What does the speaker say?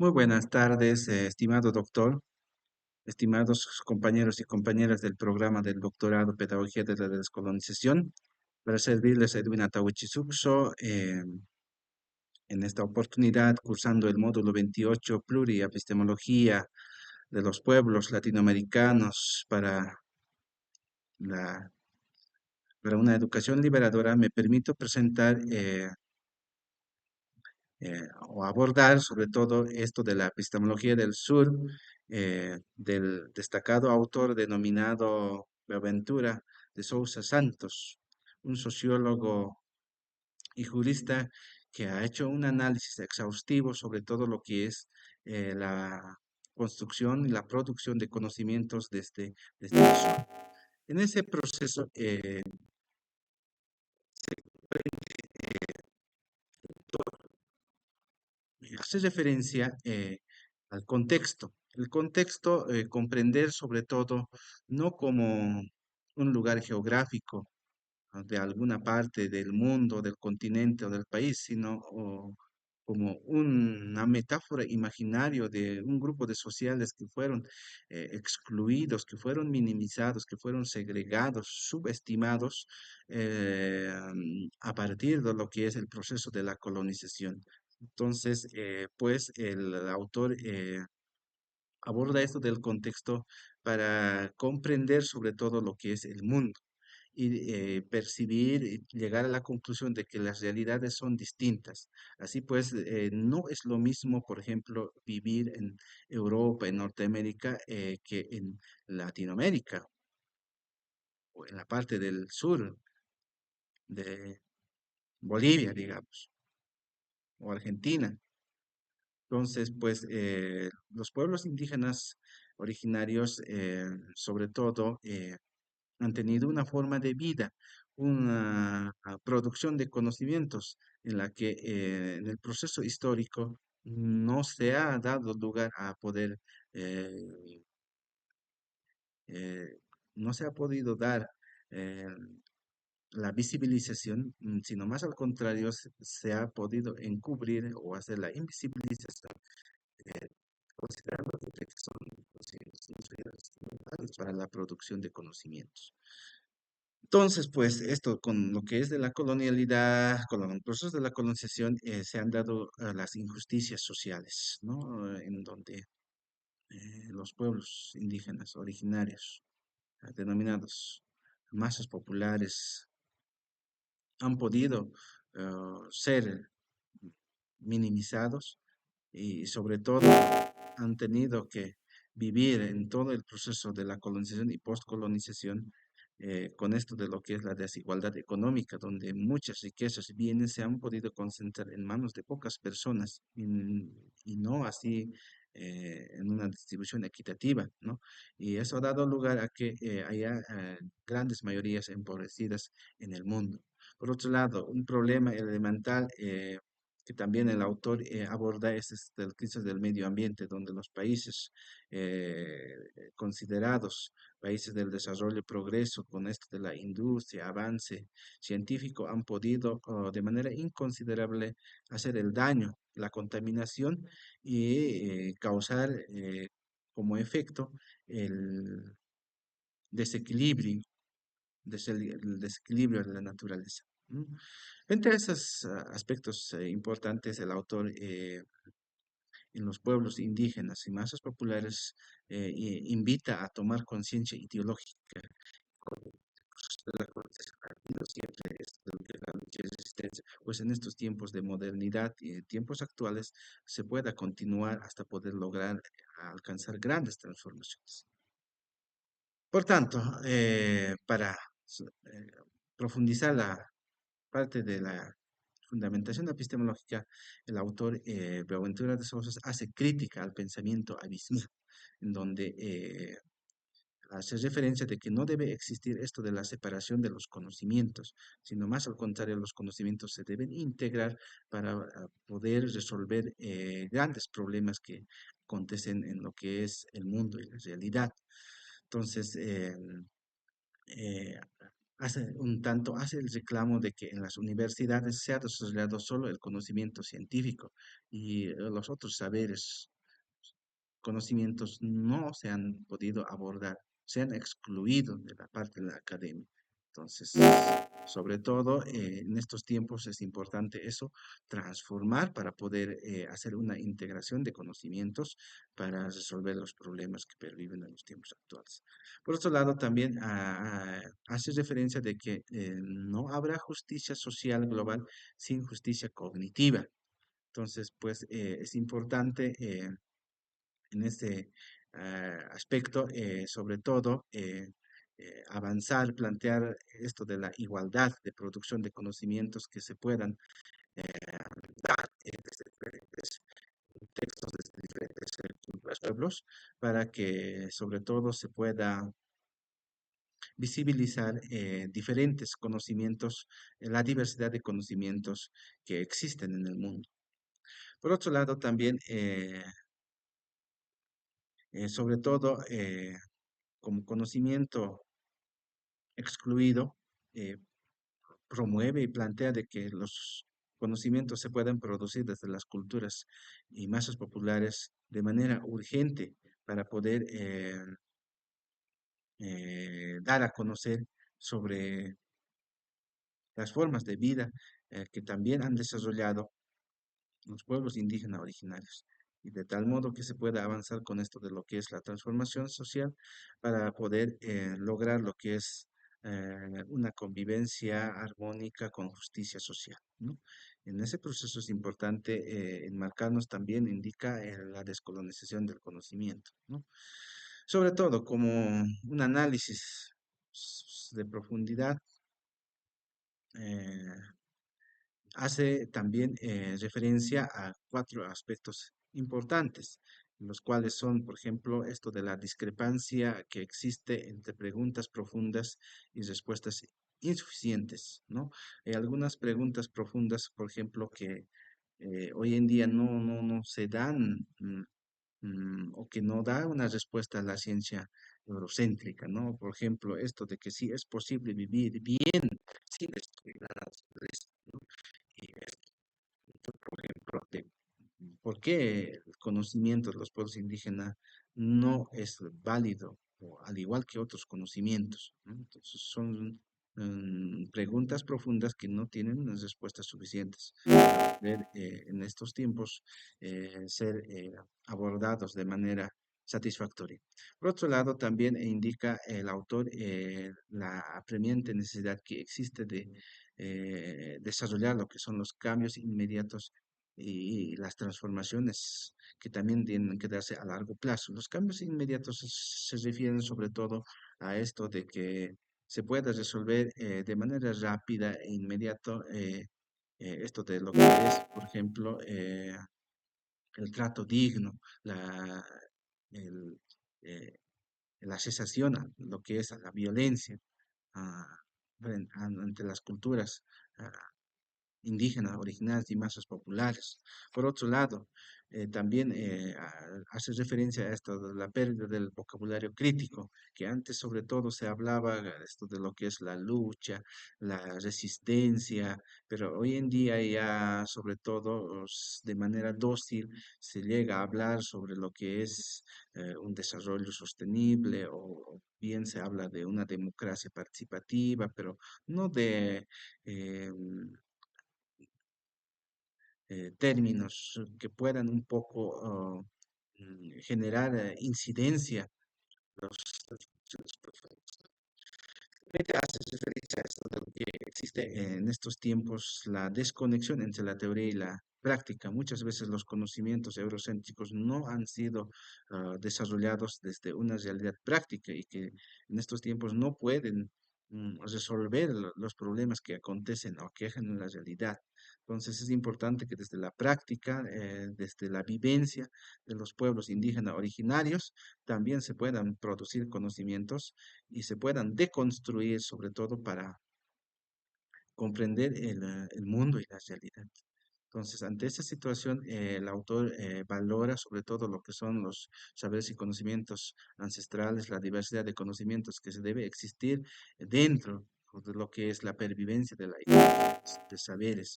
Muy buenas tardes, estimado doctor, estimados compañeros y compañeras del programa del doctorado Pedagogía de la Descolonización. Para servirles, Edwin Atahuichisuxo, en esta oportunidad cursando el módulo 28, Pluriepistemología de los pueblos latinoamericanos la, para una educación liberadora. Me permito presentar o abordar sobre todo esto de la epistemología del sur, del destacado autor denominado Boaventura de Sousa Santos, un sociólogo y jurista que ha hecho un análisis exhaustivo sobre todo lo que es la construcción y la producción de conocimientos desde el sur. En ese proceso hace referencia al contexto. El contexto, comprender sobre todo, no como un lugar geográfico de alguna parte del mundo, del continente o del país, sino como una metáfora imaginario de un grupo de sociales que fueron excluidos, que fueron minimizados, que fueron segregados, subestimados a partir de lo que es el proceso de la colonización. Entonces, pues el autor aborda esto del contexto para comprender sobre todo lo que es el mundo y percibir y llegar a la conclusión de que las realidades son distintas. Así pues, no es lo mismo, por ejemplo, vivir en Europa, en Norteamérica, que en Latinoamérica o en la parte del sur de Bolivia, digamos, o Argentina. Entonces, pues los pueblos indígenas originarios, sobre todo, han tenido una forma de vida, una producción de conocimientos en la que en el proceso histórico no se ha dado lugar a poder, eh, eh, no se ha podido dar eh, la visibilización, sino más al contrario, se ha podido encubrir o hacer la invisibilización, eh, considerando que son conocimientos fundamentales para la producción de conocimientos. Entonces, pues esto con lo que es de la colonialidad, con los procesos de la colonización, se han dado las injusticias sociales, ¿no? En donde los pueblos indígenas originarios, denominados masas populares, han podido ser minimizados y sobre todo han tenido que vivir en todo el proceso de la colonización y postcolonización con esto de lo que es la desigualdad económica, donde muchas riquezas y bienes se han podido concentrar en manos de pocas personas y no así en una distribución equitativa, ¿no? Y eso ha dado lugar a que haya grandes mayorías empobrecidas en el mundo. Por otro lado, un problema elemental que también el autor aborda es este, el crisis del medio ambiente, donde los países considerados países del desarrollo y progreso con esto de la industria, avance científico, han podido de manera inconsiderable hacer el daño, la contaminación y causar como efecto el desequilibrio, el desequilibrio de la naturaleza. ¿No? Entre esos aspectos importantes, el autor en los pueblos indígenas y masas populares invita a tomar conciencia ideológica de la colonización, no siempre es de lo que es la lucha y resistencia, pues en estos tiempos de modernidad y de tiempos actuales se pueda continuar hasta poder lograr alcanzar grandes transformaciones. Por tanto, para profundizar la parte de la fundamentación epistemológica, el autor Boaventura de Sousa hace crítica al pensamiento abismal, en donde hace referencia de que no debe existir esto de la separación de los conocimientos, sino más al contrario, los conocimientos se deben integrar para poder resolver grandes problemas que acontecen en lo que es el mundo y la realidad. Entonces, eh, hace el reclamo de que en las universidades se ha desarrollado solo el conocimiento científico y los otros saberes conocimientos no se han podido abordar, se han excluido de la parte de la academia. Entonces, sobre todo en estos tiempos es importante eso, transformar para poder hacer una integración de conocimientos para resolver los problemas que perviven en los tiempos actuales. Por otro lado, también hace referencia de que no habrá justicia social global sin justicia cognitiva. Entonces, pues es importante en este aspecto, sobre todo, avanzar, plantear esto de la igualdad de producción de conocimientos que se puedan dar desde diferentes textos, desde diferentes culturas, pueblos, para que sobre todo se pueda visibilizar diferentes conocimientos, la diversidad de conocimientos que existen en el mundo. Por otro lado, también, sobre todo, como conocimiento excluido, eh, promueve y plantea de que los conocimientos se pueden producir desde las culturas y masas populares de manera urgente para poder dar a conocer sobre las formas de vida que también han desarrollado los pueblos indígenas originarios, y de tal modo que se pueda avanzar con esto de lo que es la transformación social para poder lograr lo que es una convivencia armónica con justicia social, ¿no? En ese proceso es importante enmarcarnos también, indica la descolonización del conocimiento, ¿no? Sobre todo como un análisis de profundidad eh, hace también referencia a cuatro aspectos importantes, los cuales son, por ejemplo, esto de la discrepancia que existe entre preguntas profundas y respuestas insuficientes, ¿no? Hay algunas preguntas profundas, por ejemplo, que hoy en día no se dan o que no da una respuesta a la ciencia eurocéntrica, ¿no? Por ejemplo, esto de que sí es posible vivir bien sin destruir la naturaleza, ¿no? Y por ejemplo, de por qué el conocimiento de los pueblos indígenas no es válido, o al igual que otros conocimientos, ¿no? Entonces son preguntas profundas que no tienen las respuestas suficientes para poder en estos tiempos ser abordados de manera satisfactoria. Por otro lado, también indica el autor la apremiante necesidad que existe de desarrollar lo que son los cambios inmediatos y las transformaciones que también tienen que darse a largo plazo. Los cambios inmediatos se refieren sobre todo a esto de que se pueda resolver de manera rápida e inmediato esto de lo que es, por ejemplo, el trato digno, el, eh, la cesación a lo que es a la violencia ah, ante las culturas ah, indígenas, originarias y masas populares. Por otro lado, también hace referencia a esto de la pérdida del vocabulario crítico, que antes sobre todo se hablaba esto de lo que es la lucha, la resistencia, pero hoy en día ya sobre todo de manera dócil se llega a hablar sobre lo que es un desarrollo sostenible o bien se habla de una democracia participativa, pero no de términos que puedan un poco generar incidencia los, hace referencia a esto de lo que existe en estos tiempos, la desconexión entre la teoría y la práctica. Muchas veces los conocimientos eurocéntricos no han sido desarrollados desde una realidad práctica y que en estos tiempos no pueden resolver los problemas que acontecen o quejan en la realidad. Entonces es importante que desde la práctica, desde la vivencia de los pueblos indígenas originarios, también se puedan producir conocimientos y se puedan deconstruir, sobre todo para comprender el mundo y la realidad. Entonces, ante esta situación, el autor valora sobre todo lo que son los saberes y conocimientos ancestrales, la diversidad de conocimientos que se debe existir dentro de lo que es la pervivencia de la de saberes.